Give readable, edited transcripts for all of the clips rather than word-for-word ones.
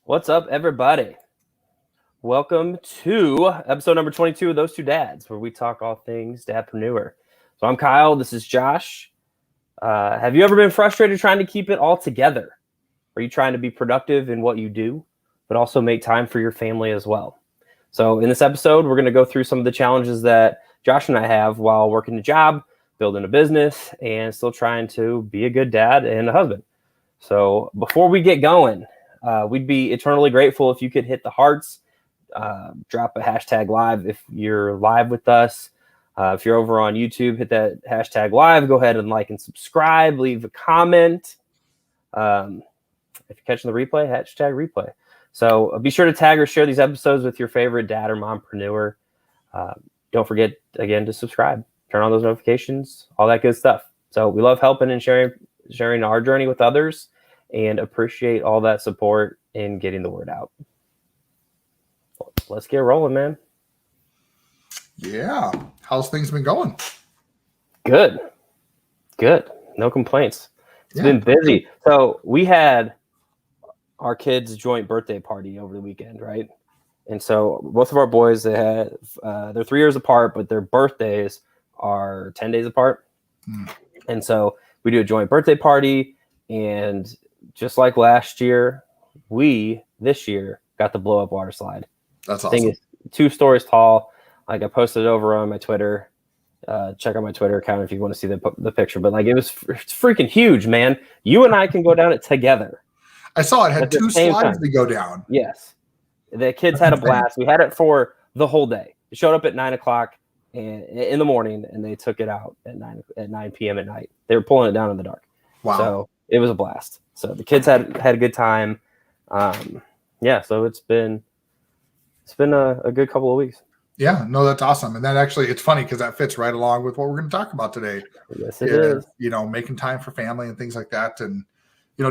What's up, everybody? Welcome to episode number 22 of Those Two Dads, where we talk all things dadpreneur. So I'm Kyle. This is Josh. Have you ever been frustrated trying to keep it all together? Are you trying to be productive in what you do, but also make time for your family as well? So in this episode, we're going to go through some of the challenges that Josh and I have while working a job, building a business, and still trying to be a good dad and a husband. So before we get going, we'd be eternally grateful if you could hit the hearts, drop a hashtag live if you're live with us. If you're over on YouTube, hit that hashtag live. Go ahead and like and subscribe. Leave a comment. If you're catching the replay, hashtag replay. So be sure to tag or share these episodes with your favorite dad or mompreneur. Don't forget, again, to subscribe. Turn on those notifications, all that good stuff. So we love helping and sharing our journey with others, and appreciate all that support in getting the word out. Let's get rolling, man. Yeah. How's things been going? Good. No complaints. It's been busy. So we had our kids' joint birthday party over the weekend, right? And so both of our boys, they're 3 years apart, but their birthdays are 10 days apart. And so we do a joint birthday party, and just like last year, this year got the blow up water slide. That's awesome. Thing is 2 stories tall. Like, I posted it over on my Twitter. Check out my Twitter account if you want to see the picture. But like, it's freaking huge, man. You and I can go down it together. I saw it had 2 slides to go down. Yes, the kids had a blast. We had it for the whole day. It showed up at 9:00 in the morning, and they took it out at 9 p.m. at night. They were pulling it down in the dark. Wow. So it was a blast. So the kids had a good time. So it's been a good couple of weeks. Yeah, no, that's awesome. And that actually, it's funny because that fits right along with what we're going to talk about today. Yes, it is. Making time for family and things like that. And,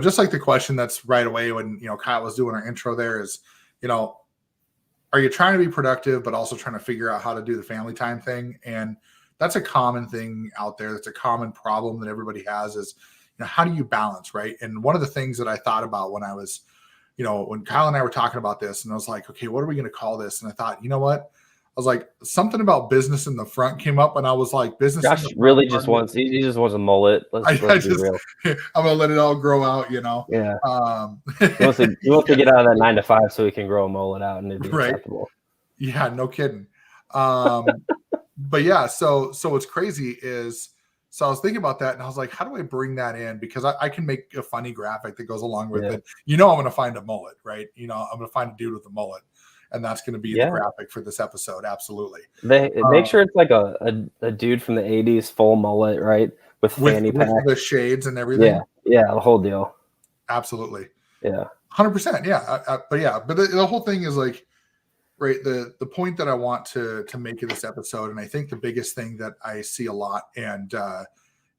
just like the question that's right away when, Kyle was doing our intro there is, are you trying to be productive, but also trying to figure out how to do the family time thing? And that's a common thing out there. That's a common problem that everybody has is, how do you balance, right? And one of the things that I thought about when I was, when Kyle and I were talking about this, and I was like, okay, what are we going to call this? And I thought, you know what? I was like, something about business in the front came up, and I was like, business. Josh really just wants a mullet. Let's be real. I'm gonna let it all grow out, Yeah. He wants to get out of that 9 to 5 so he can grow a mullet out and it'd be acceptable. Yeah, no kidding. But yeah, so what's crazy is, so I was thinking about that, and I was like, how do I bring that in? Because I can make a funny graphic that goes along with it. I'm going to find a mullet, right? I'm going to find a dude with a mullet. And that's going to be the graphic for this episode. Absolutely. Make sure it's like a dude from the 80s, full mullet, right? With fanny pack. With the shades and everything. Yeah, the whole deal. Absolutely. Yeah. 100%. Yeah. But the whole thing is like, right, the point that I want to make in this episode, and I think the biggest thing that I see a lot and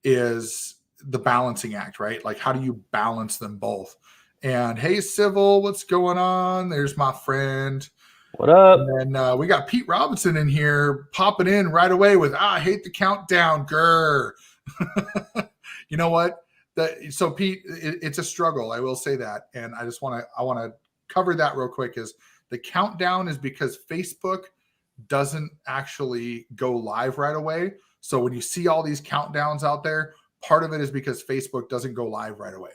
is the balancing act, right? Like, how do you balance them both? And hey, Civil, what's going on? There's my friend. What up? And then we got Pete Robinson in here popping in right away with, I hate the countdown, grr. You know what? So Pete, it's a struggle. I will say that. And I want to cover that real quick is the countdown is because Facebook doesn't actually go live right away. So when you see all these countdowns out there, part of it is because Facebook doesn't go live right away.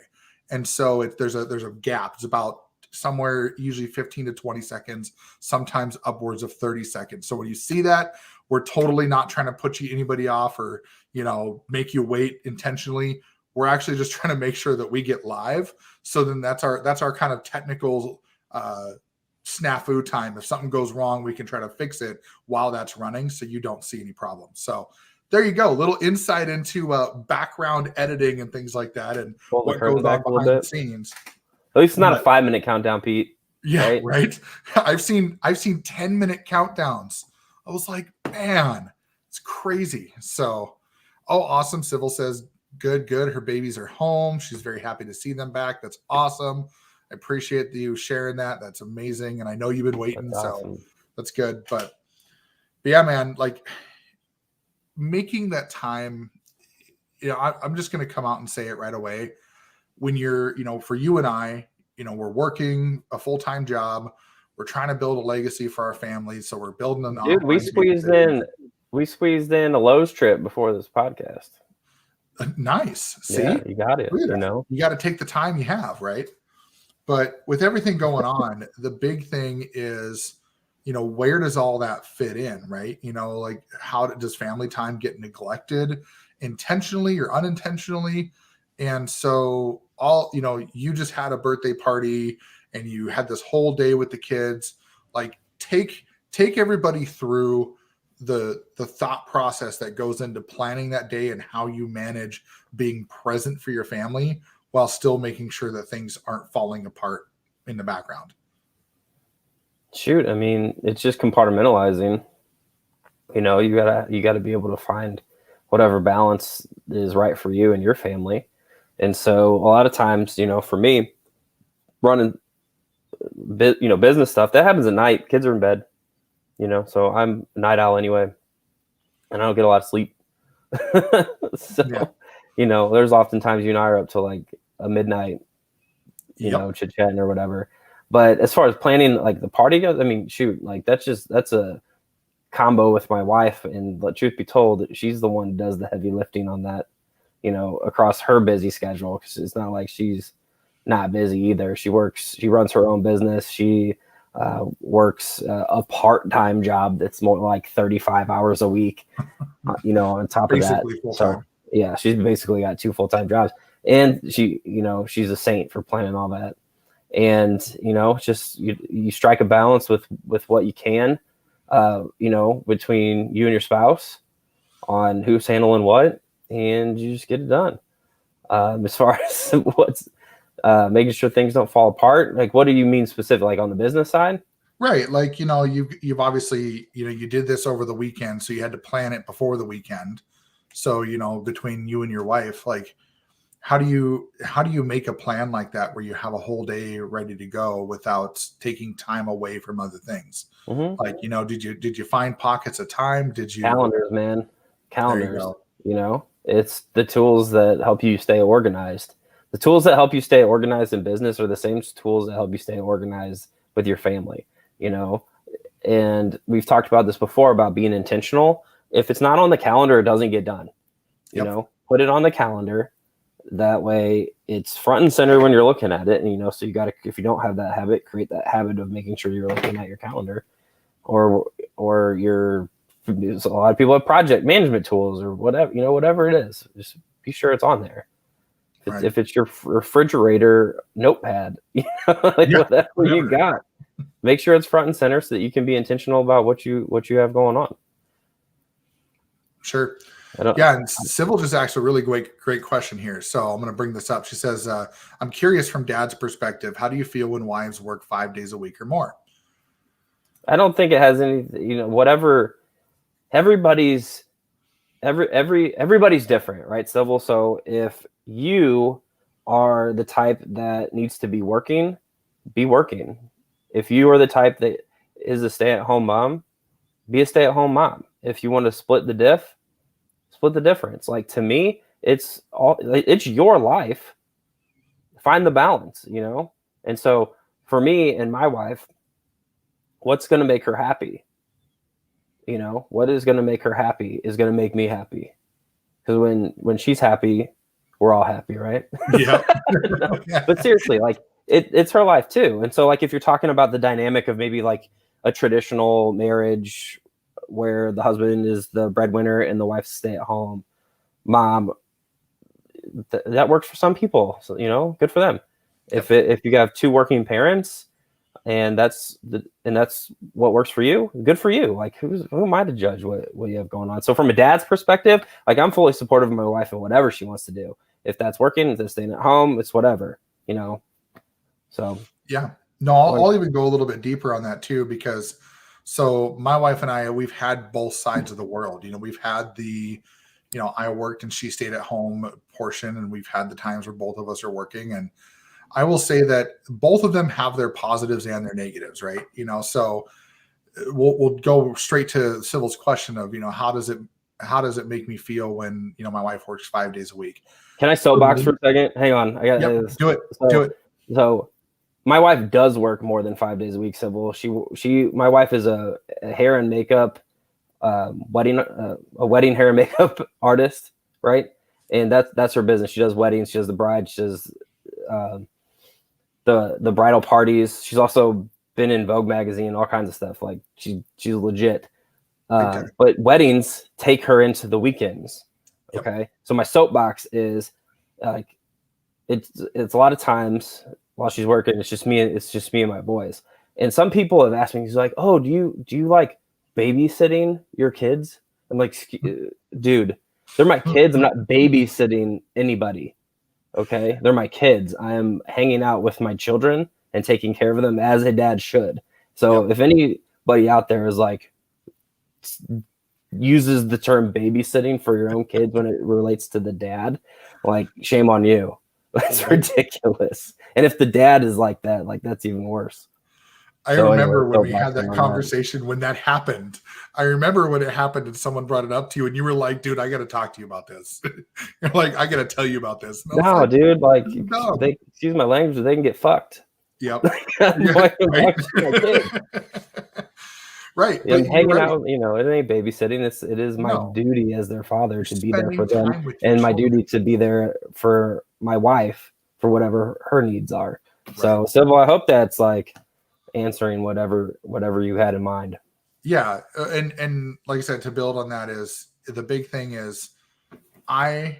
And so there's a gap. It's about somewhere usually 15 to 20 seconds, sometimes upwards of 30 seconds. So when you see that, we're totally not trying to put anybody off or, make you wait intentionally. We're actually just trying to make sure that we get live. So then that's our kind of technical snafu time. If something goes wrong, we can try to fix it while that's running so you don't see any problems. So there you go. A little insight into background editing and things like that and what goes on behind the scenes. At least it's not a 5-minute countdown, Pete. Yeah, right. I've seen 10-minute countdowns. I was like, man, it's crazy. So, awesome. Civil says, good. Her babies are home. She's very happy to see them back. That's awesome. I appreciate you sharing that. That's amazing. And I know you've been waiting, so that's good. But yeah, man, like making that time, I'm just going to come out and say it right away. When you're, for you and I, we're working a full-time job. We're trying to build a legacy for our family. So we're building an Dude, we squeezed in a Lowe's trip before this podcast. Nice. See, yeah, you got it. You got to take the time you have, right? But with everything going on, the big thing is, where does all that fit in, right? Like how does family time get neglected intentionally or unintentionally? And so you just had a birthday party and you had this whole day with the kids. Like take everybody through the thought process that goes into planning that day and how you manage being present for your family while still making sure that things aren't falling apart in the background. Shoot, I mean, it's just compartmentalizing. You gotta be able to find whatever balance is right for you and your family. And so a lot of times, for me, running business stuff, that happens at night. Kids are in bed, so I'm a night owl anyway, and I don't get a lot of sleep. So, there's oftentimes you and I are up till like a midnight, chit-chatting or whatever. But as far as planning like the party goes, I mean, shoot, like that's a combo with my wife. And truth be told, she's the one who does the heavy lifting on that, across her busy schedule. Because it's not like she's not busy either. She runs her own business. She works a part-time job that's more like 35 hours a week, on top of that. So yeah, she's basically got 2 full-time jobs. And she's a saint for planning all that. And, just you strike a balance with what you can, between you and your spouse on who's handling what, and you just get it done. As far as what's making sure things don't fall apart, like what do you mean specific, like on the business side? Right. Like, you've obviously, you did this over the weekend, so you had to plan it before the weekend. So, between you and your wife, like, how do you make a plan like that where you have a whole day ready to go without taking time away from other things? Mm-hmm. Like, did you find pockets of time? Calendars, man. Calendars, it's the tools that help you stay organized. The tools that help you stay organized in business are the same tools that help you stay organized with your family, and we've talked about this before about being intentional. If it's not on the calendar, it doesn't get done. Put it on the calendar. That way it's front and center when you're looking at it. And, so you got to, if you don't have that habit, create that habit of making sure you're looking at your calendar or a lot of people have project management tools or whatever it is, just be sure it's on there. If it's your refrigerator notepad, whatever you got, make sure it's front and center so that you can be intentional about what you have going on. Sure. And Sybil just asked a really great question here. So I'm going to bring this up. She says, I'm curious from dad's perspective, how do you feel when wives work 5 days a week or more? I don't think it has any, whatever. Everybody's different, right, Sybil? So if you are the type that needs to be working, be working. If you are the type that is a stay-at-home mom, be a stay-at-home mom. If you want to split the difference. Like, to me, it's your life. Find the balance, And so for me and my wife, what's going to make her happy? What is going to make her happy is going to make me happy. Because when she's happy, we're all happy, right? Yeah. But seriously, like it's her life too. And so like if you're talking about the dynamic of maybe like a traditional marriage where the husband is the breadwinner and the wife's stay-at-home mom, that works for some people. So, good for them. Yep. If you have 2 working parents and that's what works for you, good for you. Like who am I to judge what you have going on? So from a dad's perspective, like I'm fully supportive of my wife and whatever she wants to do. If that's working, if they're staying at home, it's whatever, So yeah, no, I'll even go a little bit deeper on that too, because so my wife and I, we've had both sides of the world. We've had the, I worked and she stayed at home portion, and we've had the times where both of us are working. And I will say that both of them have their positives and their negatives, right? So we'll go straight to Sybil's question of, how does it make me feel when, my wife works 5 days a week? Can I soapbox for a second? Hang on. Do it. So my wife does work more than 5 days a week. Civil. My wife is a hair and makeup a wedding hair and makeup artist, right? And that's her business. She does weddings. She does the bride. She does the bridal parties. She's also been in Vogue magazine, all kinds of stuff. Like she's legit. But weddings take her into the weekends. Okay, yep. So my soapbox is like it's a lot of times while she's working, it's just me and my boys. And some people have asked me, he's like, "Oh, do you like babysitting your kids?" I'm like, "Dude, they're my kids. I'm not babysitting anybody. Okay, they're my kids. I am hanging out with my children and taking care of them as a dad should. So if anybody out there is like uses the term babysitting for your own kids when it relates to the dad, like shame on you. That's ridiculous. And if the dad is like that, like that's even worse." I remember when we had that conversation when that happened. I remember when it happened and someone brought it up to you and you were like, "Dude, I got to talk to you about this." You're like, "I got to tell you about this." No, like, dude, like, no. Excuse my language, they can get fucked. Yep. Right. Yeah, I'm hanging out, it ain't babysitting. It is my duty as their father to be there for them, and my duty to be there for my wife for whatever her needs are. Right. So, Civil, I hope that's like answering whatever you had in mind. Yeah, and like I said, to build on that is the big thing is I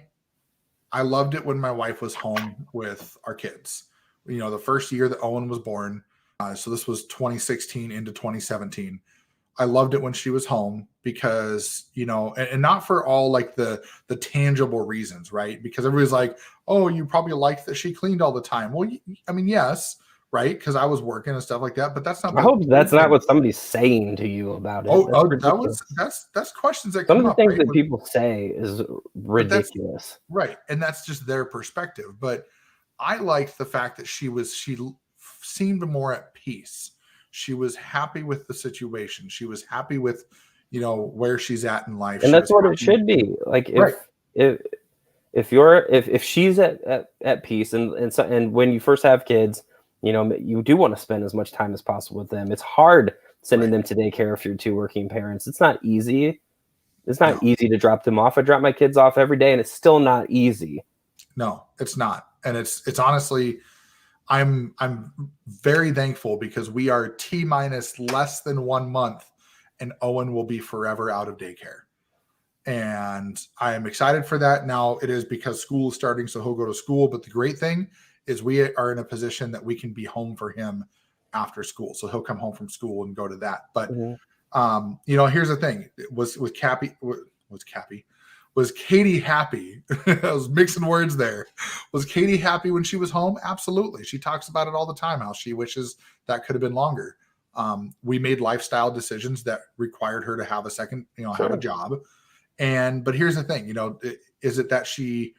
loved it when my wife was home with our kids. The first year that Owen was born, so this was 2016 into 2017. I loved it when she was home because, and not for all like the tangible reasons, right? Because everybody's like, "Oh, you probably liked that she cleaned all the time." Well, I mean, yes, right? Because I was working and stuff like that. But that's not. I hope that's not what somebody's saying to you about it. That's questions that some come of the up, things right? that people say is ridiculous, right? And that's just their perspective. But I liked the fact that she seemed more at peace. She was happy with the situation. She was happy with, where she's at in life. And that's what it should be. Like if she's at peace and when you first have kids, you do want to spend as much time as possible with them. It's hard sending them to daycare if you're two working parents. It's not easy. It's not easy to drop them off. I drop my kids off every day and it's still not easy. No, it's not. And it's honestly, I'm very thankful because we are T-minus less than 1 month and Owen will be forever out of daycare. And I am excited for that. Now it is because school is starting, so he'll go to school. But the great thing is we are in a position that we can be home for him after school. So he'll come home from school and go to that. But, here's the thing. Was Katie happy? I was mixing words there. Was Katie happy when she was home? Absolutely. She talks about it all the time, how she wishes that could have been longer. We made lifestyle decisions that required her to have a second, have a job. But here's the thing, is it that she,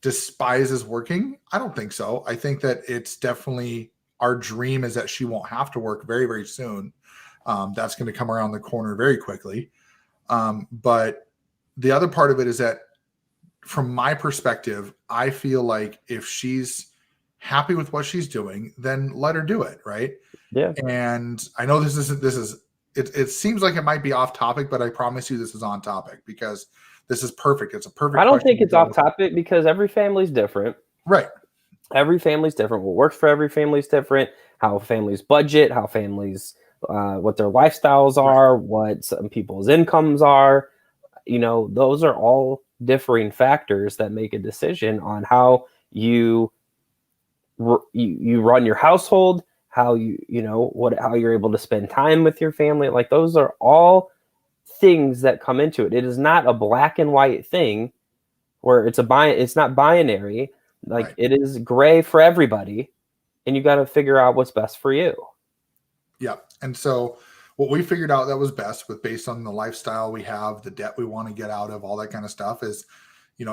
despises working? I don't think so. I think that it's definitely our dream is that she won't have to work very, very soon. That's going to come around the corner very quickly. But the other part of it is that from my perspective, I feel like if she's happy with what she's doing, then let her do it. Right. Yeah. And I know it seems like it might be off topic, but I promise you this is on topic because this is perfect. It's a perfect. I don't think it's off topic because every family's different. Right. Every family's different. What works for every family is different. How families budget, how families, what their lifestyles are, what some people's incomes are. Those are all differing factors that make a decision on how you run your household, how how you're able to spend time with your family. Like those are all things that come into it. It is not a black and white thing where it's not binary. Like it is gray for everybody, and you got to figure out what's best for you. Yeah. And so what we figured out that was best based on the lifestyle we have, the debt we want to get out of, all that kind of stuff is,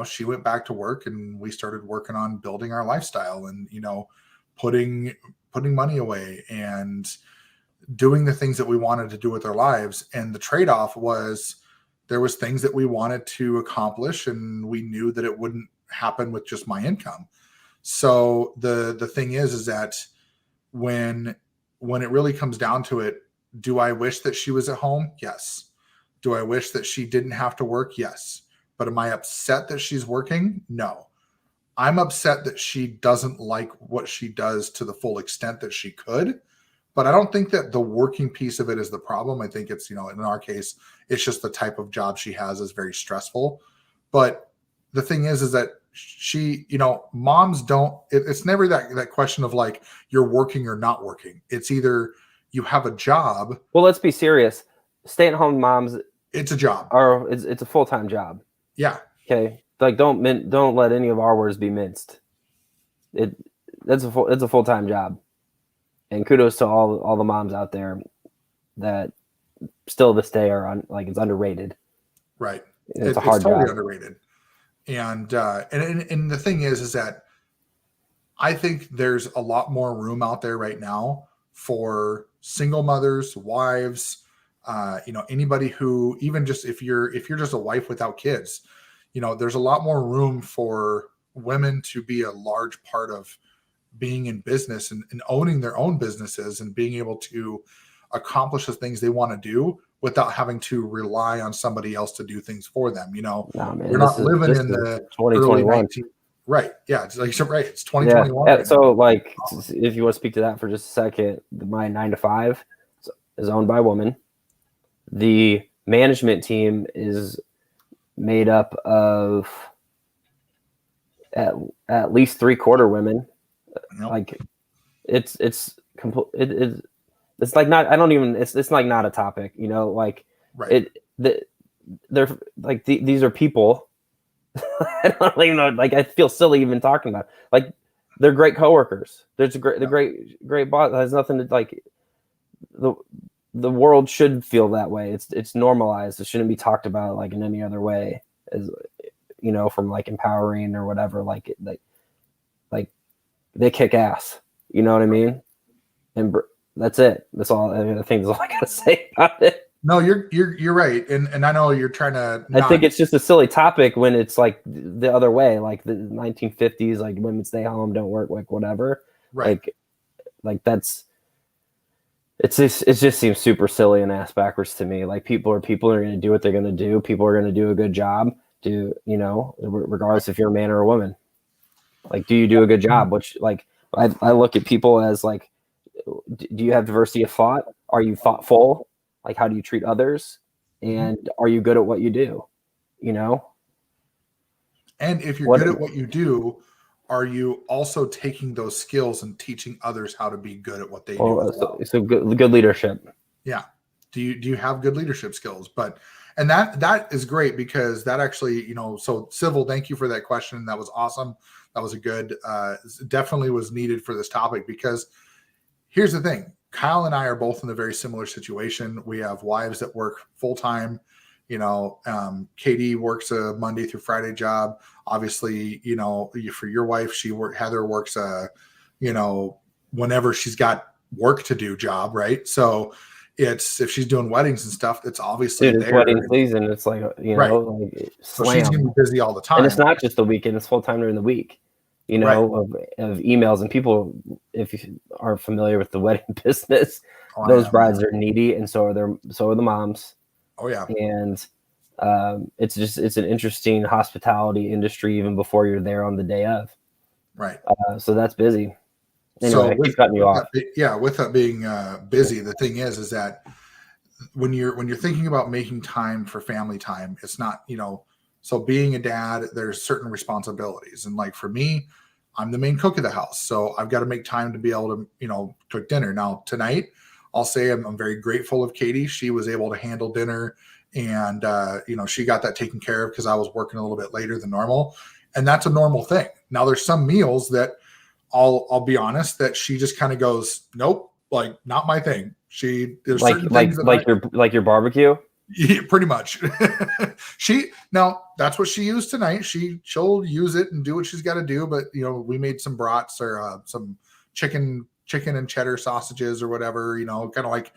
she went back to work and we started working on building our lifestyle and, putting money away and doing the things that we wanted to do with our lives. And the trade-off was there was things that we wanted to accomplish and we knew that it wouldn't happen with just my income. So the thing is that when it really comes down to it, do I wish that she was at home? Yes. Do I wish that she didn't have to work? Yes. But am I upset that she's working? No. I'm upset that she doesn't like what she does to the full extent that she could. But I don't think that the working piece of it is the problem. I think it's, in our case, it's just the type of job she has is very stressful. But the thing is that she, moms don't, it's never that question of like, you're working or not working. It's either you have a job. Well, let's be serious. Stay-at-home moms. It's a job. It's a full-time job. Yeah. Okay. Like don't let any of our words be minced. It's a full-time job. And kudos to all the moms out there that still this day are it's underrated. Right. It's a hard totally job. Underrated. And the thing is that I think there's a lot more room out there right now for single mothers, wives, anybody who, even just if you're just a wife without kids, there's a lot more room for women to be a large part of being in business and owning their own businesses and being able to accomplish the things they want to do without having to rely on somebody else to do things for them. We're not living in the 2021. Right. Yeah. It's right. It's 2021. Yeah. Right so if you want to speak to that for just a second, my 9 to 5 is owned by a woman. The management team is made up of at least 3/4 women. Yep. Like it's like not, I don't even, it's like not a topic, Right. They're like, these are people. I don't even know, I feel silly even talking about it. Like they're great coworkers. They're great boss. It has nothing to the world should feel that way. It's normalized. It shouldn't be talked about like in any other way, as from like empowering or whatever. Like they kick ass. You know what I mean? And that's it. That's all. I think that's all I gotta say about it. No, you're right, and I know you're trying to. I think it's just a silly topic when it's like the other way, like the 1950s, like women stay home, don't work, like whatever. Right. Like that's. It just seems super silly and ass backwards to me. Like people are going to do what they're going to do. People are going to do a good job. Regardless if you're a man or a woman. Like, do you do a good job? Which, like, I look at people as like, do you have diversity of thought? Are you thoughtful? Like, how do you treat others? And are you good at what you do? And if you're good at what you do, are you also taking those skills and teaching others how to be good at what they do? So good leadership. Yeah. Do you have good leadership skills? And that is great because that actually, so Civil, thank you for that question. That was awesome. That was a good, definitely was needed for this topic, because here's the thing. Kyle and I are both in a very similar situation. We have wives that work full-time. KD works a Monday through Friday job. Obviously, for your wife, Heather works whenever she's got work to do job, right? So it's, if she's doing weddings and stuff, it's obviously it's wedding season. It's like, right. So she's gonna be busy all the time. And it's not just the weekend, it's full time during the week, right. of emails. And people, if you aren't familiar with the wedding business, those brides are needy, and so are the moms. Oh yeah. And it's an interesting hospitality industry even before you're there on the day of. Right. So that's busy. So Anyway, I keep cutting you off. With that being busy, the thing is that when you're thinking about making time for family time, it's not, so being a dad, there's certain responsibilities. And like for me, I'm the main cook of the house. So I've got to make time to be able to, cook dinner. Now tonight, I'll say I'm very grateful of Katie. She was able to handle dinner, and she got that taken care of because I was working a little bit later than normal. And that's a normal thing. Now there's some meals that I'll be honest that she just kind of goes, nope, like not my thing. There's certain things your barbecue. Yeah, pretty much. Now that's what she used tonight. She'll use it and do what she's got to do. But we made some brats or some chicken and cheddar sausages or whatever. Kind of like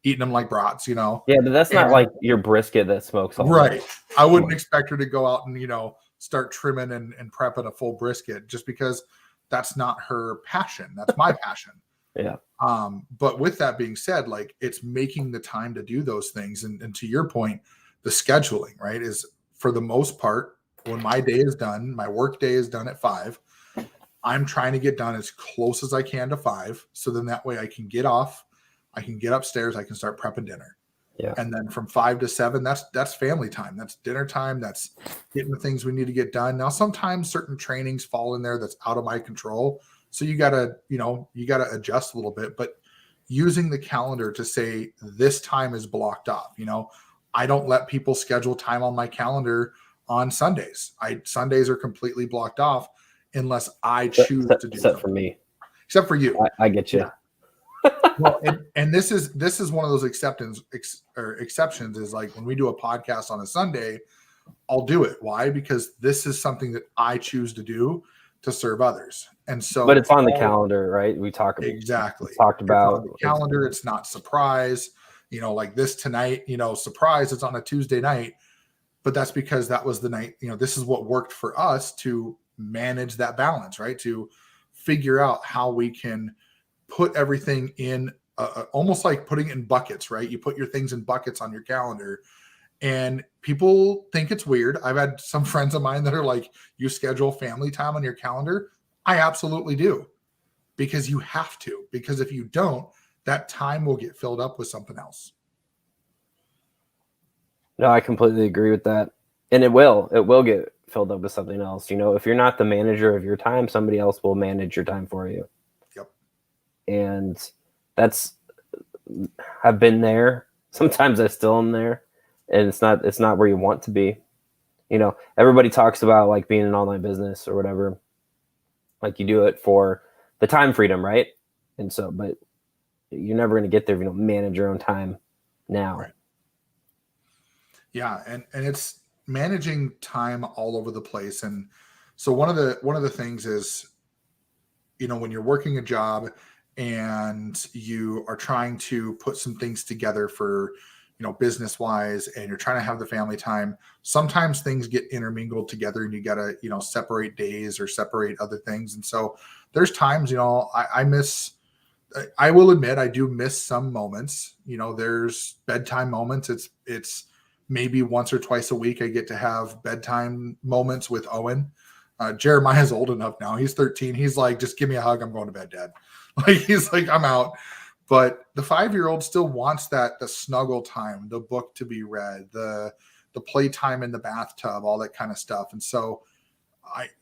eating them like brats. Yeah, but that's not like your brisket that smokes all right. Day. I wouldn't expect her to go out and start trimming and prepping a full brisket, just because that's not her passion. That's my passion. Yeah. But with that being said, like, it's making the time to do those things. And to your point, the scheduling, right, is for the most part, when my day is done, my work day is done at 5, I'm trying to get done as close as I can to 5. So then that way I can get off, I can get upstairs, I can start prepping dinner. Yeah. And then from 5 to 7, that's family time. That's dinner time. That's getting the things we need to get done. Now, sometimes certain trainings fall in there that's out of my control. So you gotta adjust a little bit, but using the calendar to say this time is blocked off. I don't let people schedule time on my calendar on Sundays. Sundays are completely blocked off unless I choose to do except for me. Except for you. I get you. Yeah. Well, and this is one of those exceptions is like when we do a podcast on a Sunday, I'll do it. Why? Because this is something that I choose to do to serve others. And so, but it's on the calendar, right? We talked about it's on the calendar. It's not surprise, like this tonight, surprise, it's on a Tuesday night, but that's because that was the night, this is what worked for us to manage that balance, right? To figure out how we can put everything in almost like putting it in buckets, right? You put your things in buckets on your calendar, and people think it's weird. I've had some friends of mine that are like, you schedule family time on your calendar. I absolutely do, because you have to, because if you don't, that time will get filled up with something else. No, I completely agree with that. And it will get filled up with something else. If you're not the manager of your time, somebody else will manage your time for you. Yep. And I've been there. Sometimes I still am there, and it's not where you want to be. Everybody talks about like being an online business or whatever. Like you do it for the time freedom, right? And so, but you're never going to get there if you don't manage your own time now. Right. Yeah. And it's managing time all over the place. And so one of the things is, when you're working a job and you are trying to put some things together for, business wise, and you're trying to have the family time, sometimes things get intermingled together and you got to, separate days or separate other things. And so there's times, I will admit, I do miss some moments. There's bedtime moments. It's maybe once or twice a week I get to have bedtime moments with Owen. Jeremiah's old enough now. He's 13. He's like, just give me a hug. I'm going to bed, Dad. Like, he's like, I'm out. But the 5-year-old still wants the snuggle time, the book to be read, the play time in the bathtub, all that kind of stuff. And so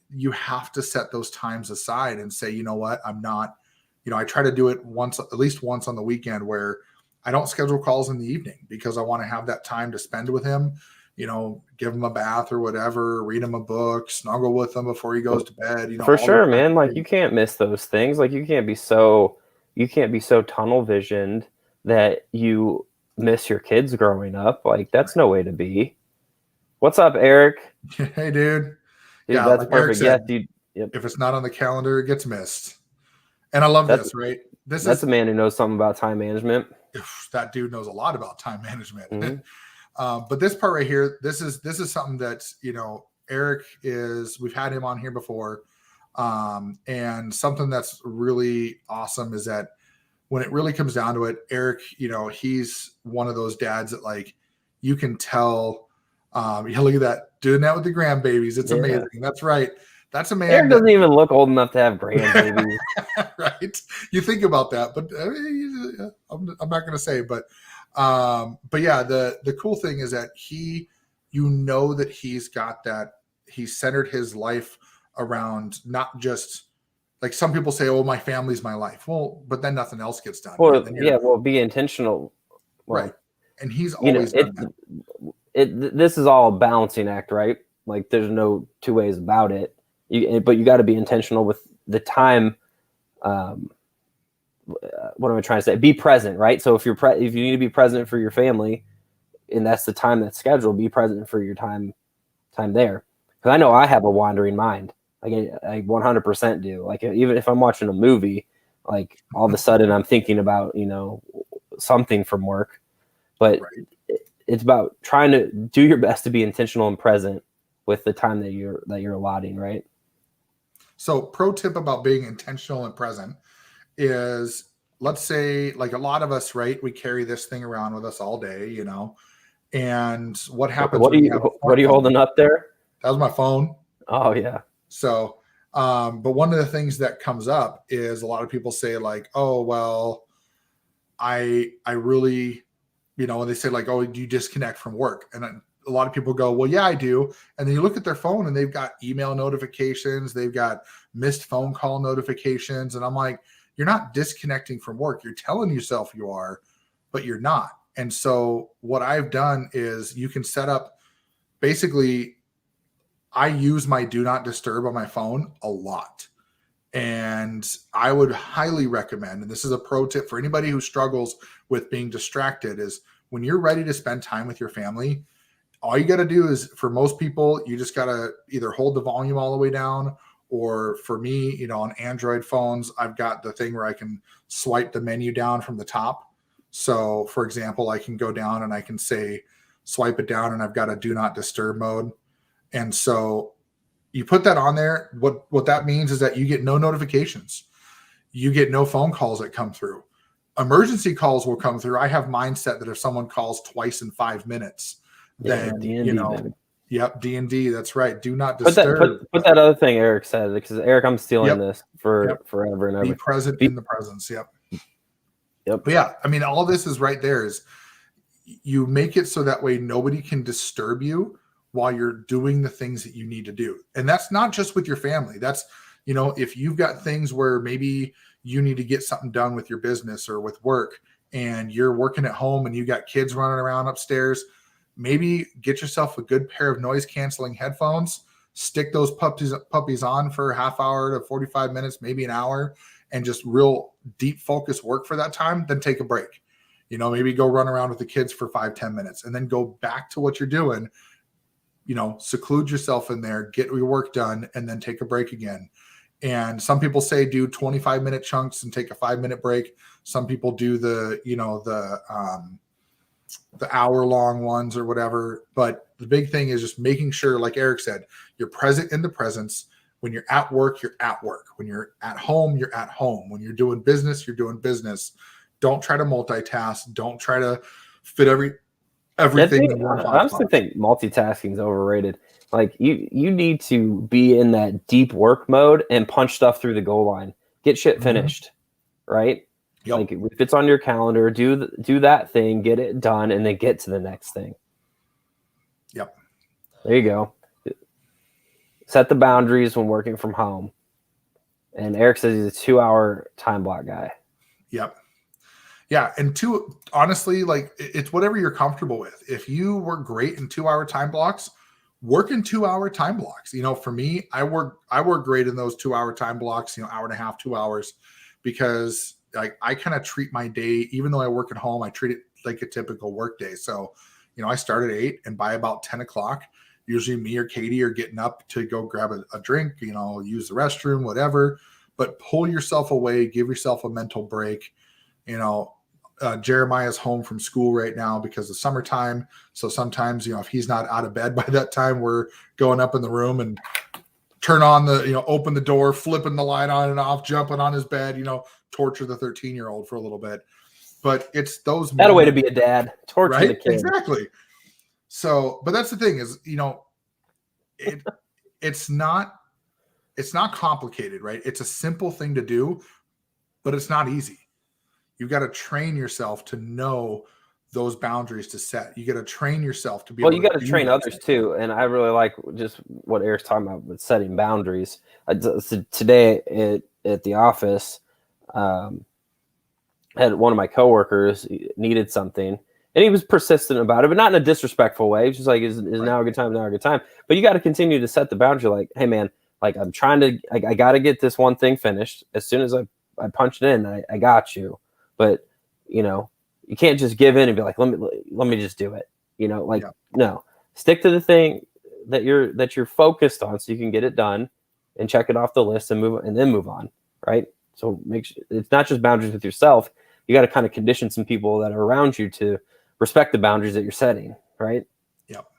you have to set those times aside and say, you know what, I'm not, I try to do it at least once on the weekend where I don't schedule calls in the evening, because I want to have that time to spend with him, give him a bath or whatever, read him a book, snuggle with him before he goes to bed. For sure, man. Like, you can't miss those things. Like, you can't be so tunnel visioned that you miss your kids growing up. Like, that's no way to be. What's up, Eric? Hey, dude. Yeah, that's like perfect. Said, yep. If it's not on the calendar, it gets missed. And I love this, right? That's a man who knows something about time management. That dude knows a lot about time management. Mm-hmm. But this part right here, this is something that, Eric we've had him on here before. And something that's really awesome is that when it really comes down to it, Eric, he's one of those dads that, like, you can tell, look at that, doing that with the grandbabies. It's amazing. That's right. That's a man. Eric doesn't even look old enough to have grandbabies. Right. You think about that, but I'm not going to say, but yeah, the cool thing is that that he's got that, he's centered his life around not just, like, some people say, oh, my family's my life. Well, but then nothing else gets done. Well, be intentional. Well, right. And he's always done that. This is all a balancing act, right? Like, there's no two ways about it. But you got to be intentional with the time. What am I trying to say? Be present, right? So if you need to be present for your family, and that's the time that's scheduled, be present for your time there. Because I know I have a wandering mind. Like, I 100% do. Like, even if I'm watching a movie, like, all of a sudden I'm thinking about, something from work. But it's about trying to do your best to be intentional and present with the time that you're allotting, right? So pro tip about being intentional and present is, let's say, like a lot of us, right? We carry this thing around with us all day, and what happens What are when you have a you smartphone? holding up there? That was my phone. Oh yeah. So, but one of the things that comes up is a lot of people say like, oh, well, I really, when they say like, oh, do you disconnect from work? And a lot of people go, well, yeah, I do. And then you look at their phone and they've got email notifications, they've got missed phone call notifications. And I'm like, you're not disconnecting from work. You're telling yourself you are, but you're not. And so what I've done is you can set up, basically, I use my do not disturb on my phone a lot. And I would highly recommend, and this is a pro tip for anybody who struggles with being distracted, is when you're ready to spend time with your family, all you got to do is, for most people, you just got to either hold the volume all the way down, or for me, on Android phones, I've got the thing where I can swipe the menu down from the top. So for example, I can go down and I can say, swipe it down, and I've got a do not disturb mode. And so you put that on there. What that means is that you get no notifications. You get no phone calls that come through. Emergency calls will come through. I have mindset that if someone calls twice in 5 minutes, then, D&D, baby. Yep, D&D. That's right. Do not disturb. Put that other thing Eric said, because Eric, I'm stealing this for forever and ever. Be present in the presence. Yep. But yeah, I mean, all this is right there. Is you make it so that way nobody can disturb you while you're doing the things that you need to do. And that's not just with your family. That's, if you've got things where maybe you need to get something done with your business or with work, and you're working at home and you got kids running around upstairs, maybe get yourself a good pair of noise canceling headphones, stick those puppies on for a half hour to 45 minutes, maybe an hour, and just real deep focus work for that time. Then take a break, maybe go run around with the kids for 5-10 minutes, and then go back to what you're doing. Seclude yourself in there, get your work done, and then take a break again. And some people say do 25-minute chunks and take a 5-minute break. Some people do the hour-long ones or whatever. But the big thing is just making sure, like Eric said, you're present in the presence. When you're at work, you're at work. When you're at home, you're at home. When you're doing business, you're doing business. Don't try to multitask. Don't try to fit everything. I honestly think multitasking is overrated. Like you need to be in that deep work mode and punch stuff through the goal line. Get shit finished, right? Yep. Like if it's on your calendar, do that thing, get it done, and then get to the next thing. Yep. There you go. Set the boundaries when working from home. And Eric says he's a 2-hour time block guy. Yep. Yeah. And honestly, like it's whatever you're comfortable with. If you work great in 2-hour time blocks, work in 2-hour time blocks. For me, I work great in those 2-hour time blocks, hour and a half, 2 hours, because I kind of treat my day, even though I work at home, I treat it like a typical work day. So, I start at 8, and by about 10 o'clock, usually me or Katie are getting up to go grab a drink, use the restroom, whatever, but pull yourself away, give yourself a mental break. Jeremiah's home from school right now because of summertime. So sometimes, if he's not out of bed by that time, we're going up in the room and turn on open the door, flipping the light on and off, jumping on his bed, torture the 13-year-old for a little bit. But it's those moments, a way to be a dad, torture right? The kid. Exactly. So, but that's the thing is, it's not complicated, right? It's a simple thing to do, but it's not easy. You've got to train yourself to know those boundaries to set. You got to train yourself to be able to. Well, you got to train others too. And I really like just what Eric's talking about with setting boundaries. Today at the office, had one of my coworkers needed something, and he was persistent about it, but not in a disrespectful way. He's just like, is now a good time? Now a good time. But you got to continue to set the boundary. Like, hey man, like I'm trying to, I got to get this one thing finished. As soon as I punch it in, I got you. But, you can't just give in and be like, let me just do it. No, stick to the thing that you're focused on so you can get it done and check it off the list and then move on. Right. So make sure it's not just boundaries with yourself. You got to kind of condition some people that are around you to respect the boundaries that you're setting. Right. Yep.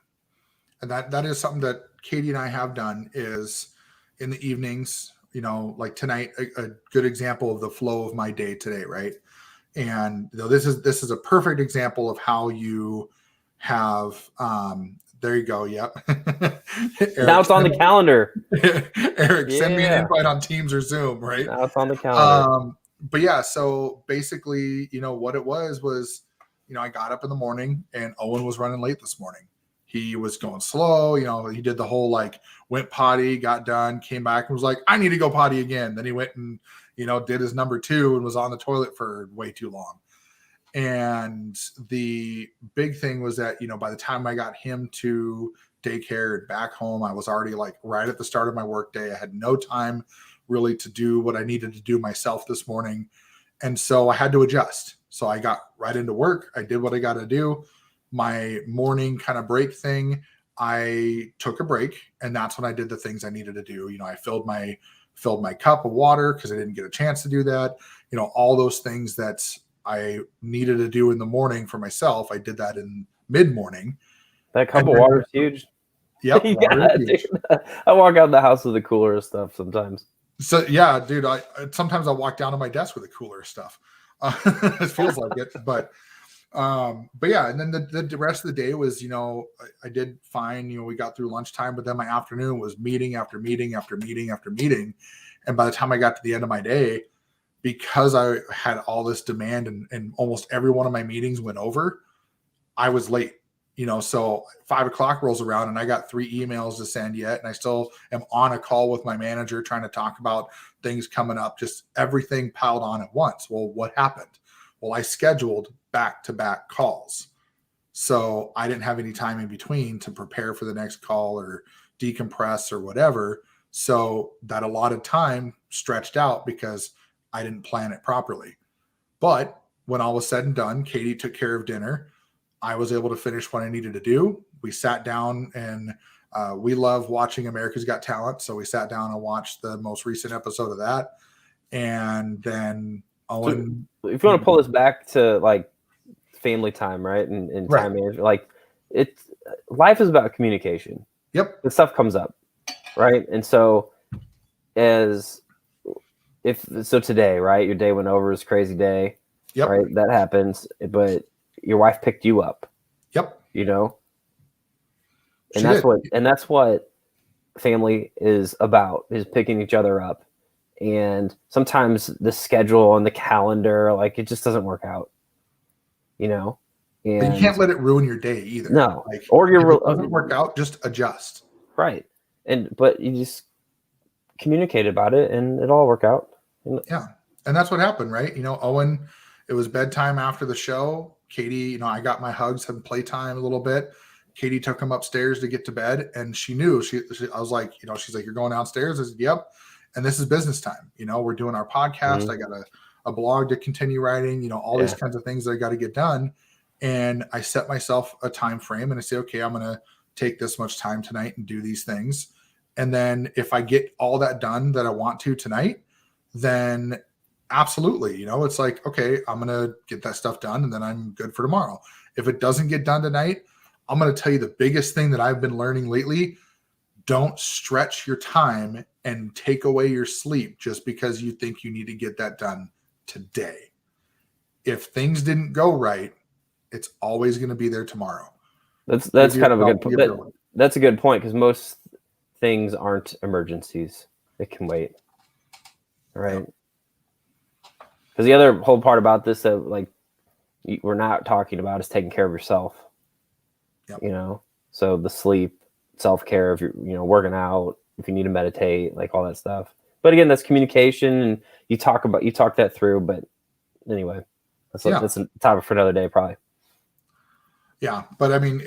And that is something that Katie and I have done is in the evenings, like tonight, a good example of the flow of my day today, right? And this is a perfect example of how you have there you go. Yep. Eric, now it's on the calendar. Eric, send me an invite on Teams or Zoom, right? Now it's on the calendar. But yeah, so basically, what it was, I got up in the morning and Owen was running late this morning. He was going slow. He did the whole went potty, got done, came back and was like, I need to go potty again. Then he went and, did his number 2 and was on the toilet for way too long. And the big thing was that, by the time I got him to daycare and back home, I was already right at the start of my work day. I had no time really to do what I needed to do myself this morning. And so I had to adjust. So I got right into work. I did what I got to do. My morning kind of break thing, I took a break, and that's when I did the things I needed to do. I filled my cup of water because I didn't get a chance to do that. All those things that I needed to do in the morning for myself, I did that in mid-morning. That cup of water is huge. Yep. Huge. I walk out of the house with a cooler of stuff sometimes. So yeah, dude, sometimes I'll walk down to my desk with a cooler of stuff. It feels like it, but yeah. And then the rest of the day was, I did fine. We got through lunchtime, but then my afternoon was meeting after meeting after meeting after meeting. And by the time I got to the end of my day, because I had all this demand and almost every one of my meetings went over, I was late. So 5 o'clock rolls around and I got 3 emails to send yet. And I still am on a call with my manager trying to talk about things coming up, just everything piled on at once. Well, what happened? Well, I scheduled back-to-back calls. So I didn't have any time in between to prepare for the next call or decompress or whatever. So that a lot of time stretched out because I didn't plan it properly. But when all was said and done, Katie took care of dinner. I was able to finish what I needed to do. We sat down and we love watching America's Got Talent. So we sat down and watched the most recent episode of that. And then Owen. So if you want to pull this back to family time, right? And time management, life is about communication. Yep. The stuff comes up, right? And so today, right? Your day went over, it's a crazy day. Yep. Right? That happens. But your wife picked you up. Yep. And that's what family is about, is picking each other up. And sometimes the schedule and the calendar, it just doesn't work out. And you can't let it ruin your day either. No. Or if it doesn't work out, just adjust. Right. But you just communicate about it and it'll all work out. Yeah. And that's what happened, right? Owen, it was bedtime after the show. Katie, I got my hugs and playtime a little bit. Katie took him upstairs to get to bed, and she knew. I was like, she's like, you're going downstairs? I said, yep. And this is business time. We're doing our podcast. I got a blog to continue writing, all these kinds of things that I got to get done. And I set myself a time frame and I say, okay, I'm going to take this much time tonight and do these things. And then if I get all that done that I want to tonight, then absolutely. It's like, okay, I'm going to get that stuff done and then I'm good for tomorrow. If it doesn't get done tonight, I'm going to tell you the biggest thing that I've been learning lately: don't stretch your time and take away your sleep just because you think you need to get that done today. If things didn't go right, it's always going to be there tomorrow. That's kind of a good point. That's a good point, because most things aren't emergencies. They can wait. Right. Because the other whole part about this that we're not talking about is taking care of yourself. Yep. So the sleep, self-care, if you're working out, if you need to meditate, all that stuff. But again, that's communication, and you talk that through. But anyway, that's a topic for another day, probably. Yeah, but I mean,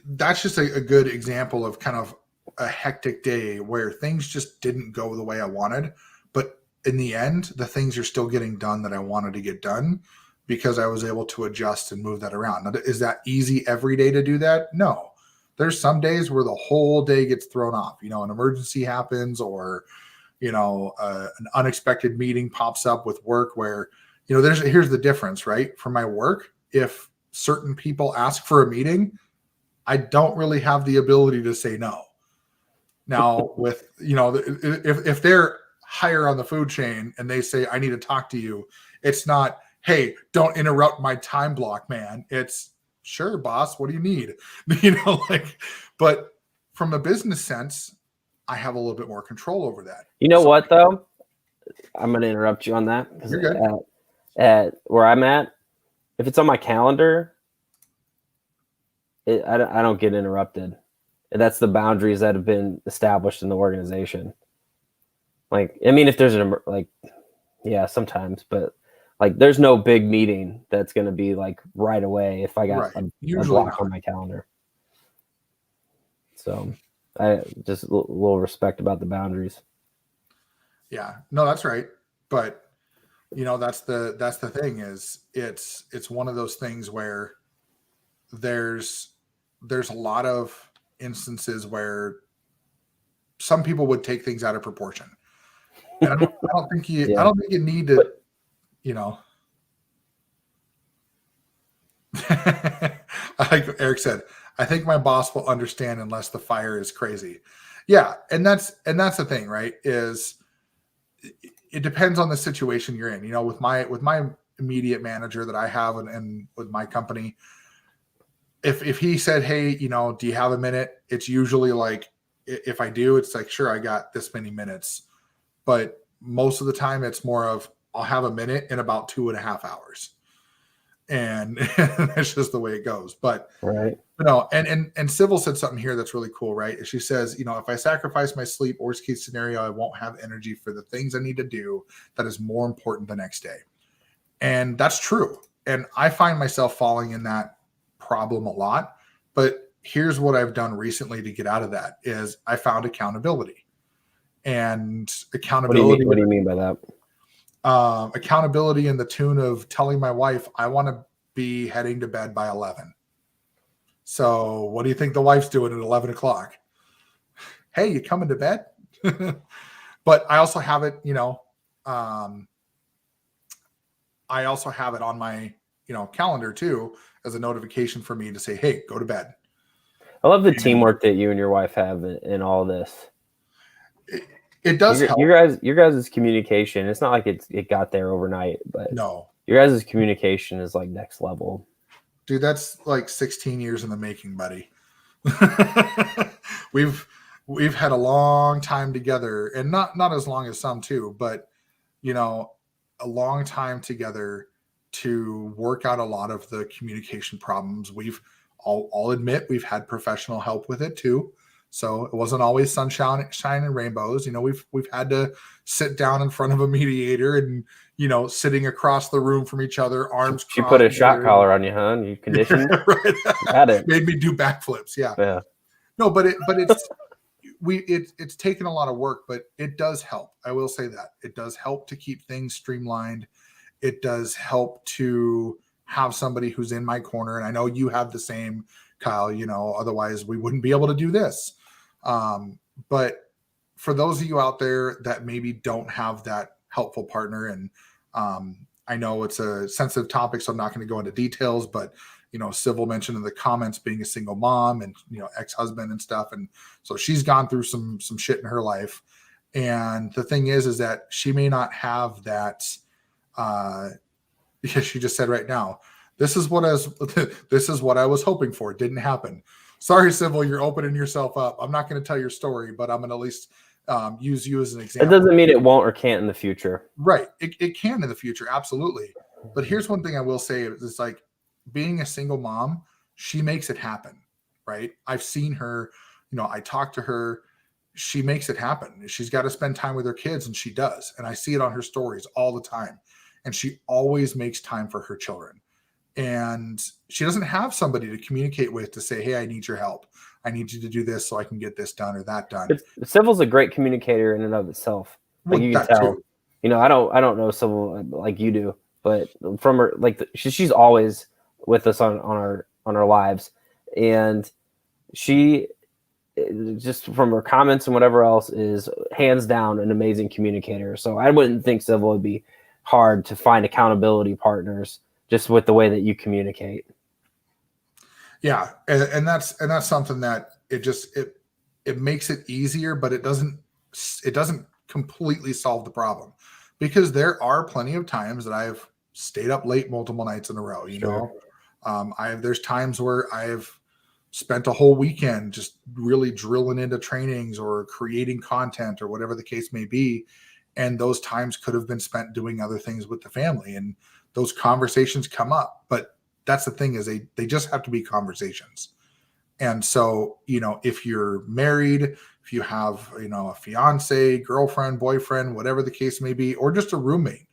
that's just a good example of kind of a hectic day where things just didn't go the way I wanted, but in the end, the things are still getting done that I wanted to get done because I was able to adjust and move that around. Now, is that easy every day to do that? No. There's some days where the whole day gets thrown off. An emergency happens, or an unexpected meeting pops up with work where here's the difference, right? For my work, if certain people ask for a meeting, I don't really have the ability to say no. Now, with if they're higher on the food chain and they say, I need to talk to you, it's not, hey, don't interrupt my time block, man. It's, sure, boss, what do you need? But from a business sense, I have a little bit more control over that. You know what, though? I'm going to interrupt you on that. You're good. At where I'm at, if it's on my calendar, I don't get interrupted. And that's the boundaries that have been established in the organization. Like, I mean, if there's sometimes, but like, there's no big meeting that's going to be like right away if I got a block on my calendar. So I just a little respect about the boundaries. Yeah, no, that's right. But that's the thing is it's one of those things where there's a lot of instances where some people would take things out of proportion. And I don't think you need to, like Eric said, I think my boss will understand unless the fire is crazy. Yeah. And that's the thing, right? Is it depends on the situation you're in, with my immediate manager that I have and with my company, if he said, hey, do you have a minute? It's usually like, if I do, it's like, sure, I got this many minutes. But most of the time it's more of, I'll have a minute in about 2.5 hours. And that's just the way it goes. But, right. And Civil said something here that's really cool, right? She says, if I sacrifice my sleep, worst case scenario, I won't have energy for the things I need to do that is more important the next day. And that's true. And I find myself falling in that problem a lot. But here's what I've done recently to get out of that is I found accountability. And accountability. What do you mean by that? Accountability in the tune of telling my wife, I want to be heading to bed by 11. So what do you think the wife's doing at 11 o'clock? Hey, you coming to bed? But I also have it, I also have it on my, calendar too, as a notification for me to say, hey, go to bed. I love the teamwork that you and your wife have in all this. It does help. Your guys' communication, it's not like it got there overnight, but no, your guys' communication is like next level. Dude, that's like 16 years in the making, buddy. We've had a long time together, and not as long as some too, but a long time together to work out a lot of the communication problems. I'll admit we've had professional help with it too. So it wasn't always sunshine and rainbows. We've had to sit down in front of a mediator and, sitting across the room from each other, arms crossed. She put a shot collar on you, huh? You conditioned? Right. Got it. Made me do backflips. Yeah. Yeah. No, but it's taken a lot of work, but it does help. I will say that it does help to keep things streamlined. It does help to have somebody who's in my corner. And I know you have the same, Kyle, otherwise we wouldn't be able to do this. But for those of you out there that maybe don't have that helpful partner, and I know it's a sensitive topic, so I'm not going to go into details, but Civil mentioned in the comments being a single mom and ex-husband and stuff, and so she's gone through some shit in her life. And the thing is that she may not have that. Because she just said right now, this is what I was hoping for. It didn't happen. Sorry, Civil, you're opening yourself up. I'm not going to tell your story, but I'm going to at least use you as an example. It doesn't mean it won't or can't in the future. Right. It can in the future. Absolutely. But here's one thing I will say. It's like being a single mom, she makes it happen. Right. I've seen her, I talk to her. She makes it happen. She's got to spend time with her kids, and she does. And I see it on her stories all the time. And she always makes time for her children. And she doesn't have somebody to communicate with to say, hey, I need your help. I need you to do this so I can get this done or that done. Civil's a great communicator in and of itself. Like, you can tell. Too. I don't know Civil like you do, but from her, like she's always with us on our lives, and she just from her comments and whatever else is hands down an amazing communicator. So I wouldn't think Civil would be hard to find accountability partners just with the way that you communicate. Yeah. And that's something that it makes it easier, but it doesn't completely solve the problem, because there are plenty of times that I've stayed up late multiple nights in a row, there's times where I've spent a whole weekend just really drilling into trainings or creating content or whatever the case may be. And those times could have been spent doing other things with the family, and those conversations come up. But that's the thing, is they just have to be conversations. And so, if you're married, if you have, a fiance, girlfriend, boyfriend, whatever the case may be, or just a roommate,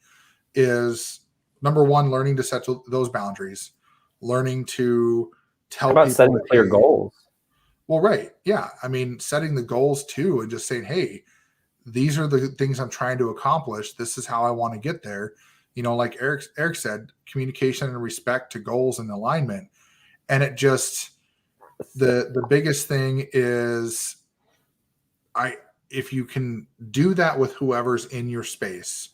is number one, learning to set those boundaries, learning to tell How about people, setting clear goals? Well, right. Yeah. I mean, setting the goals too, and just saying, hey, these are the things I'm trying to accomplish. This is how I want to get there. Like Eric said, communication and respect to goals and alignment. And it just, the biggest thing is, if you can do that with whoever's in your space,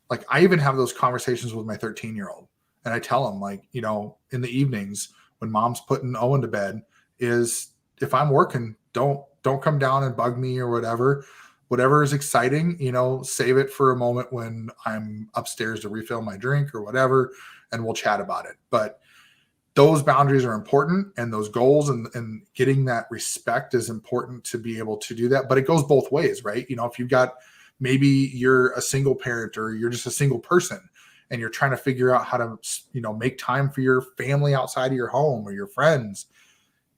like I even have those conversations with my 13-year-old, and I tell him, like, in the evenings when mom's putting Owen to bed, is if I'm working, don't come down and bug me or whatever is exciting, save it for a moment when I'm upstairs to refill my drink or whatever, and we'll chat about it. But those boundaries are important, and those goals and getting that respect is important to be able to do that. But it goes both ways, right? If you've got, maybe you're a single parent or you're just a single person and you're trying to figure out how to, make time for your family outside of your home or your friends,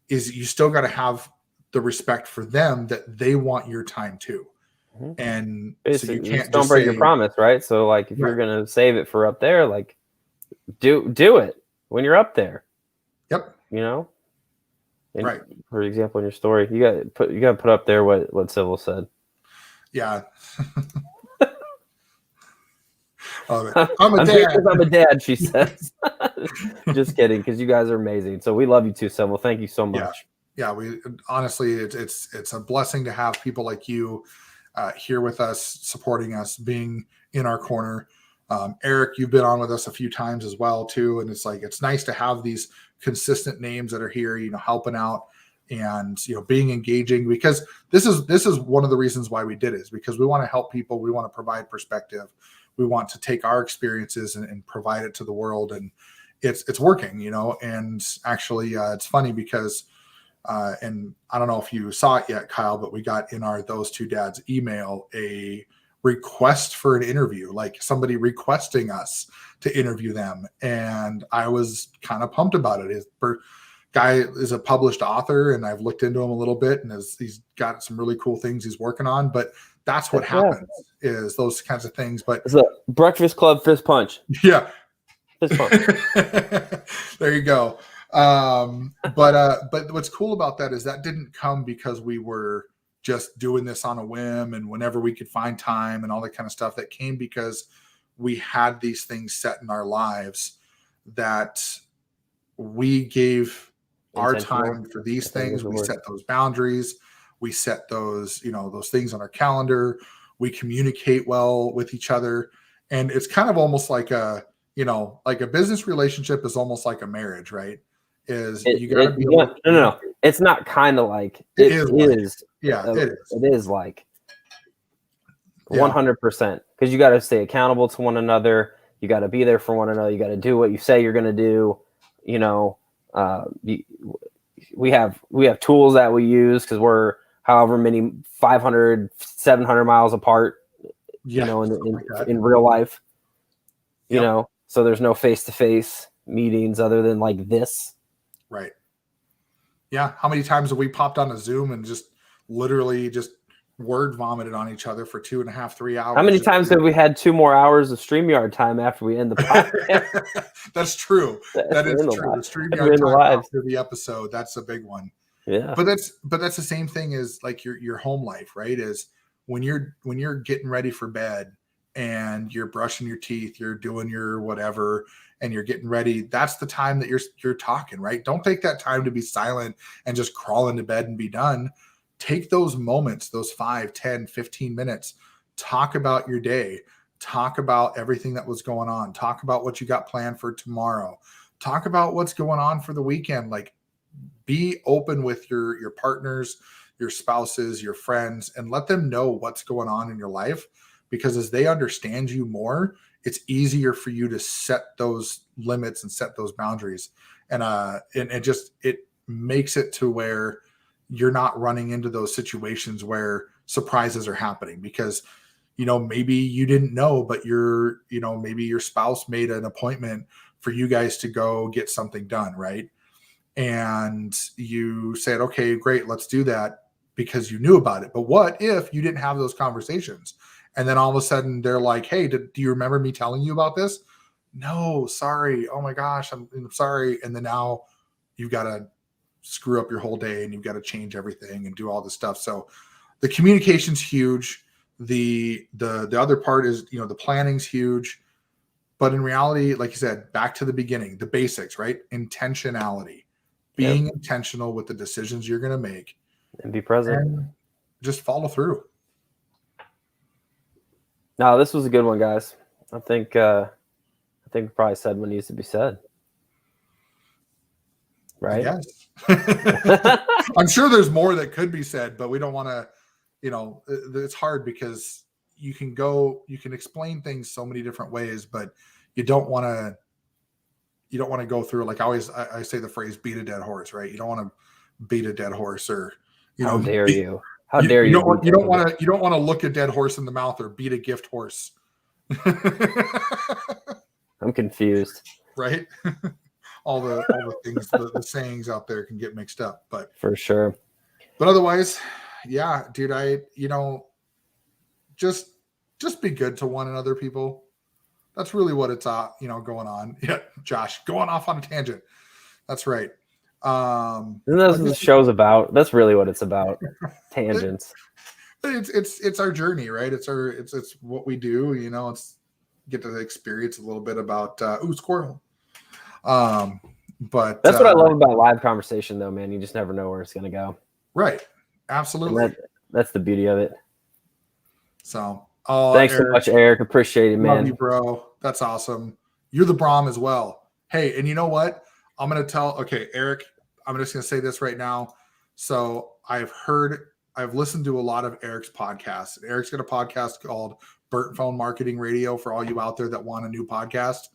is you still got to have the respect for them that they want your time too. Mm-hmm. And basically, so you can't don't break your promise, right? So like, if you're going to save it for up there, like do it when you're up there. Yep. And right. For example, in your story, you got to put up there what Sybil said. Yeah. I'm a dad. I'm a dad, she says. Just kidding, because you guys are amazing. So we love you too, Sybil. Thank you so much. Yeah. We honestly, it's a blessing to have people like you here with us, supporting us, being in our corner. Eric, you've been on with us a few times as well too, and it's nice to have these consistent names that are here, helping out and being engaging, because this is one of the reasons why we did it, is because we want to help people, we want to provide perspective, we want to take our experiences and provide it to the world, and it's working, and actually it's funny because and I don't know if you saw it yet, Kyle, but we got in our Those Two Dads email a request for an interview, like somebody requesting us to interview them. And I was kind of pumped about it. His guy is a published author, and I've looked into him a little bit, and he's got some really cool things he's working on. But that's what happens, is those kinds of things. But it's a Breakfast Club fist punch. Yeah. Fist punch. There you go. But what's cool about that is that didn't come because we were just doing this on a whim and whenever we could find time and all that kind of stuff. That came because we had these things set in our lives that we gave our time for these things. We set those boundaries. We set those, those things on our calendar. We communicate well with each other. And it's kind of almost like a business relationship is almost like a marriage, right? You got to be able to, no. It's not kind of like it is. Yeah, it is. It is like 100%, because you got to stay accountable to one another. You got to be there for one another. You got to do what you say you're going to do. We have tools that we use because we're however many 500, 700 miles apart. In real life. So there's no face-to-face meetings other than like this. Right. Yeah. How many times have we popped on a Zoom and just literally just word vomited on each other for 2.5, 3 hours? How many times have we had 2 more hours of StreamYard time after we end the podcast? That's true. That is true. The StreamYard time after the episode, that's a big one. Yeah. But that's the same thing as like your home life, right? Is when you're getting ready for bed and you're brushing your teeth, you're doing your whatever, and you're getting ready, that's the time that you're talking, right? Don't take that time to be silent and just crawl into bed and be done. Take those moments, those 5, 10, 15 minutes, talk about your day, talk about everything that was going on, talk about what you got planned for tomorrow, talk about what's going on for the weekend. Like, be open with your partners, your spouses, your friends, and let them know what's going on in your life, because as they understand you more, it's easier for you to set those limits and set those boundaries. And it makes it to where you're not running into those situations where surprises are happening, because maybe you didn't know, but maybe your spouse made an appointment for you guys to go get something done, right? And you said, okay, great, let's do that, because you knew about it. But what if you didn't have those conversations? And then all of a sudden they're like, hey, do you remember me telling you about this? No, sorry. Oh my gosh, I'm sorry. And then now you've got to screw up your whole day, and you've got to change everything and do all this stuff. So the communication's huge. The other part is, the planning's huge. But in reality, like you said, back to the beginning, the basics, right? Intentionality, being intentional with the decisions you're going to make, and be present, and just follow through. No, this was a good one, guys. I think we probably said what needs to be said. Right? Yes. I'm sure there's more that could be said, but we don't want to, it's hard because you can explain things so many different ways, but you don't want to go through, like I say the phrase, beat a dead horse, right? You don't want to beat a dead horse, or, how dare you? How dare you? You don't want to look a dead horse in the mouth, or beat a gift horse. I'm confused. Right? all the things, the sayings out there can get mixed up, but for sure. But otherwise, yeah, dude, just be good to one another, people. That's really what it's going on. Yeah, Josh, going off on a tangent. That's right. And that's what the show's about. That's really what it's about. Tangents. It's our journey, right? It's what we do. It's get to experience a little bit about squirrel. But that's what I love about live conversation, though, man. You just never know where it's going to go. Right. Absolutely. That's the beauty of it. So, thanks so much, Eric. Appreciate it, man. Love you, bro. That's awesome. You're the Braum as well. Hey, and you know what? I'm going to Eric, I'm just going to say this right now. So I've listened to a lot of Eric's podcasts. Eric's got a podcast called Burnt Phone Marketing Radio for all you out there that want a new podcast.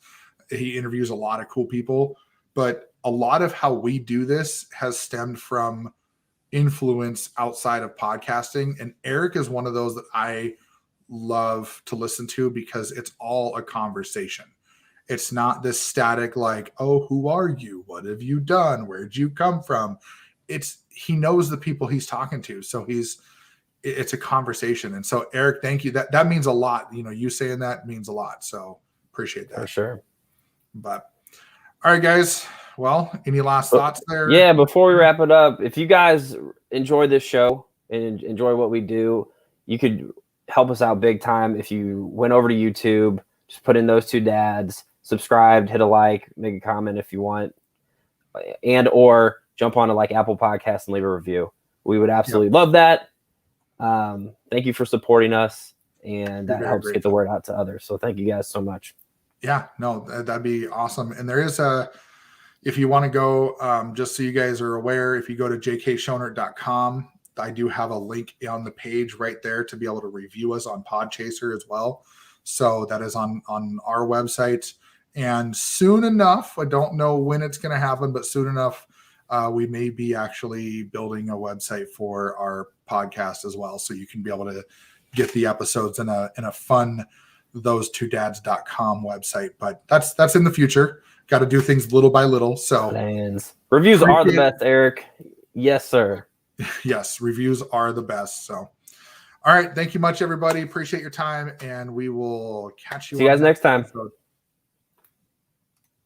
He interviews a lot of cool people, but a lot of how we do this has stemmed from influence outside of podcasting. And Eric is one of those that I love to listen to, because it's all a conversation. It's not this static, like, oh, who are you? What have you done? Where'd you come from? He knows the people he's talking to. So it's a conversation. And so, Eric, thank you. That means a lot. You saying that means a lot. So appreciate that. For sure. But all right, guys. Well, any last thoughts there? Yeah, before we wrap it up, if you guys enjoy this show and enjoy what we do, you could help us out big time if you went over to YouTube, just put in Those Two Dads, subscribed, hit a like, make a comment if you want, and or jump on to like Apple Podcasts and leave a review. We would absolutely love that. Thank you for supporting us, and that helps get the word out to others. So thank you guys so much. Yeah, no, that'd be awesome. And there is if you want to go, just so you guys are aware, if you go to jkschonert.com, I do have a link on the page right there to be able to review us on Podchaser as well. So that is on our website. And soon enough, I don't know when it's going to happen, but soon enough, we may be actually building a website for our podcast as well. So you can be able to get the episodes in a fun those2dads.com website. But that's in the future. Got to do things little by little. So reviews are the best, Eric. Yes, sir. Yes, reviews are the best. So, all right. Thank you much, everybody. Appreciate your time, and we will catch you. See you guys next time. Episode.